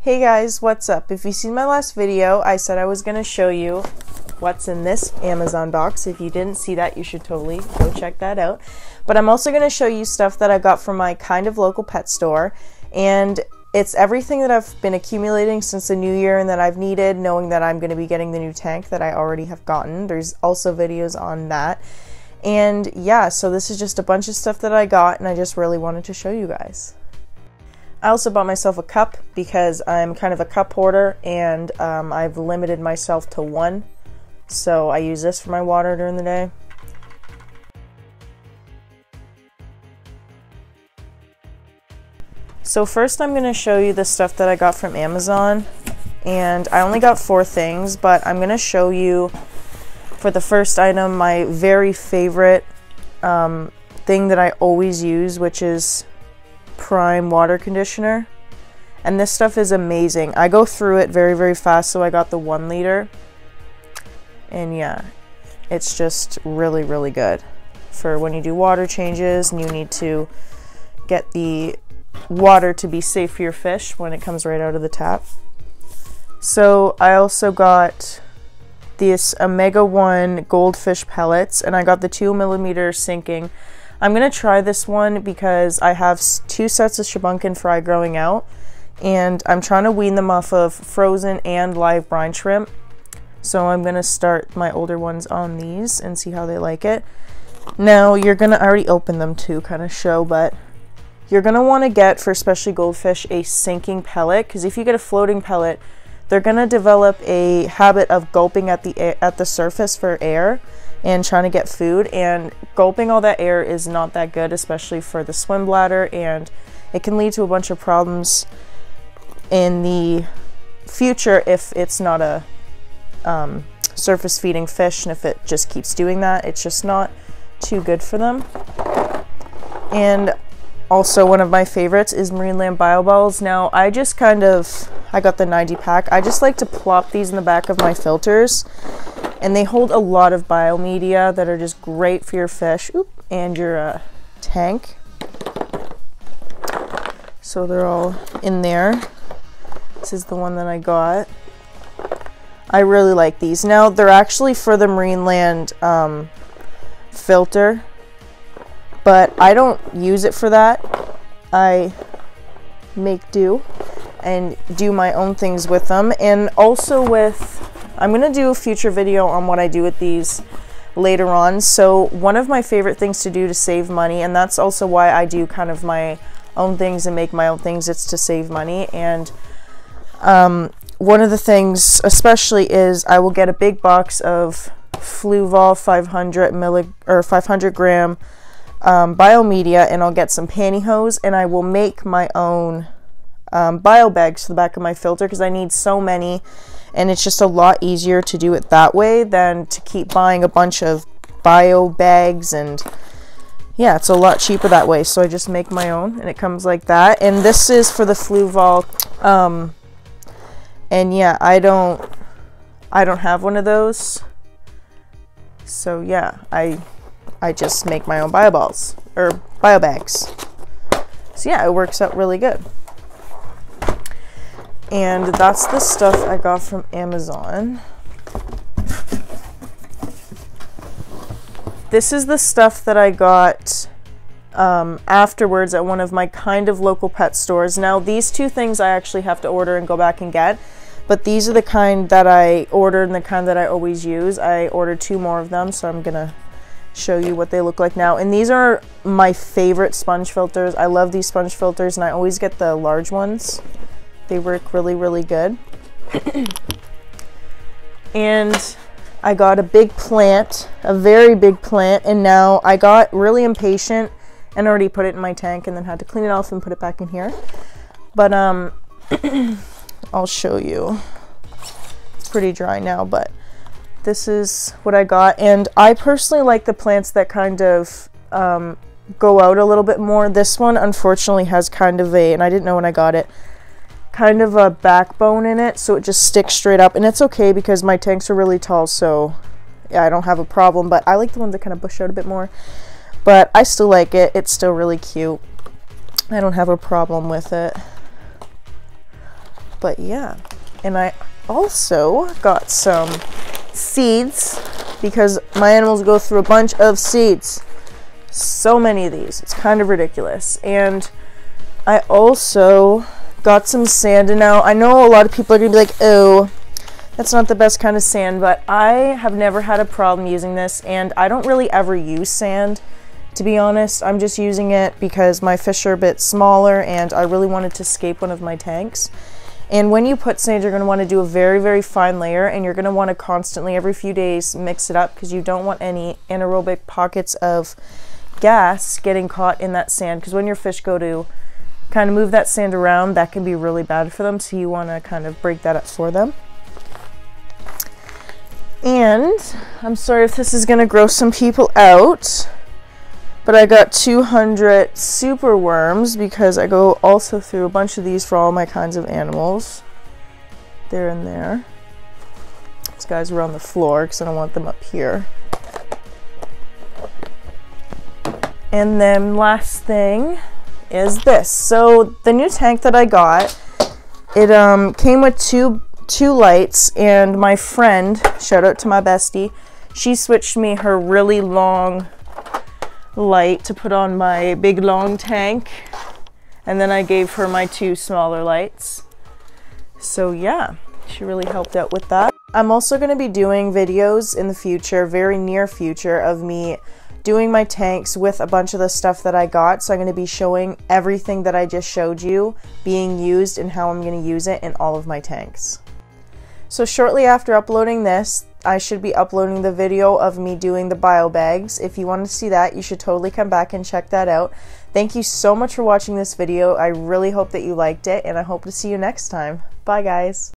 Hey guys, what's up? If you seen my last video, I said I was going to show you what's in this Amazon box. If you didn't see that, you should totally go check that out. But I'm also going to show you stuff that I got from my kind of local pet store, and it's everything that I've been accumulating since the new year and that I've needed, knowing that I'm going to be getting the new tank that I already have gotten. There's also videos on that. And yeah, so this is just a bunch of stuff that I got, and I just really wanted to show you guys. I also bought myself a cup because I'm kind of a cup hoarder, and I've limited myself to one. So I use this for my water during the day. So first I'm going to show you the stuff that I got from Amazon, and I only got 4 things, but I'm going to show you for the first item my very favorite thing that I always use, which is Prime water conditioner. And this stuff is amazing. I go through it very, very fast, so I got the 1 liter. And yeah, it's just really, really good for when you do water changes and you need to get the water to be safe for your fish when it comes right out of the tap. So I also got this Omega 1 goldfish pellets, and I got the 2mm sinking. I'm going to try this one because I have 2 sets of Shubunkin fry growing out, and I'm trying to wean them off of frozen and live brine shrimp. So I'm going to start my older ones on these and see how they like it. Now you're going to, I already opened them to kind of show, but you're going to want to get, for especially goldfish, a sinking pellet, because if you get a floating pellet, they're going to develop a habit of gulping at the surface for air and trying to get food, and gulping all that air is not that good, especially for the swim bladder, and it can lead to a bunch of problems in the future if it's not a surface feeding fish, and if it just keeps doing that, it's just not too good for them. And also one of my favorites is Marineland Bio Balls. Now I just I got the 90 pack. I just like to plop these in the back of my filters, and they hold a lot of biomedia that are just great for your fish and your tank. So they're all in there. This is the one that I got. I really like these. Now they're actually for the Marineland filter, but I don't use it for that. I make do and do my own things with them. And also I'm going to do a future video on what I do with these later on. So one of my favorite things to do to save money, and that's also why I do kind of my own things and make my own things, it's to save money. And one of the things especially is I will get a big box of Fluval 500 gram biomedia, and I'll get some pantyhose, and I will make my own bio bags for the back of my filter, because I need so many, and it's just a lot easier to do it that way than to keep buying a bunch of bio bags. And yeah, it's a lot cheaper that way, so I just make my own, and it comes like that. And this is for the Fluval, and yeah, I don't have one of those, so yeah, I just make my own bio balls or bio bags. So yeah, it works out really good. And that's the stuff I got from Amazon. This is the stuff that I got afterwards at one of my kind of local pet stores. Now these 2 things I actually have to order and go back and get, but these are the kind that I ordered and the kind that I always use. I ordered 2 more of them, so I'm gonna show you what they look like now. And these are my favorite sponge filters. I love these sponge filters, and I always get the large ones. They work really, really good. And I got a big plant, a very big plant, and now I got really impatient and already put it in my tank and then had to clean it off and put it back in here. But I'll show you. It's pretty dry now, but this is what I got. And I personally like the plants that kind of go out a little bit more. This one unfortunately has kind of and I didn't know when I got it, kind of a backbone in it, so it just sticks straight up, and it's okay because my tanks are really tall, so yeah, I don't have a problem. But I like the ones that kind of bush out a bit more, but I still like it. It's still really cute. I don't have a problem with it. But yeah, and I also got some seeds because my animals go through a bunch of seeds. So many of these, it's kind of ridiculous. And I also got some sand, and now I know a lot of people are gonna be like, oh, that's not the best kind of sand, but I have never had a problem using this, and I don't really ever use sand, to be honest. I'm just using it because my fish are a bit smaller and I really wanted to escape one of my tanks. And when you put sand, you're going to want to do a very, very fine layer, and you're going to want to constantly, every few days, mix it up because you don't want any anaerobic pockets of gas getting caught in that sand, because when your fish go to kind of move that sand around, that can be really bad for them, so you want to kind of break that up for them. And I'm sorry if this is going to gross some people out, but I got 200 super worms because I go also through a bunch of these for all my kinds of animals. There and there. These guys are on the floor because I don't want them up here. And then last thing is this. So the new tank that I got, it came with two lights, and my friend, shout out to my bestie, she switched me her really long light to put on my big long tank, and then I gave her my two smaller lights. So yeah, she really helped out with that. I'm also going to be doing videos in the future, very near future, of me doing my tanks with a bunch of the stuff that I got. So I'm going to be showing everything that I just showed you being used and how I'm going to use it in all of my tanks. So shortly after uploading this, I should be uploading the video of me doing the bio bags. If you want to see that, you should totally come back and check that out. Thank you so much for watching this video. I really hope that you liked it, and I hope to see you next time. Bye, guys.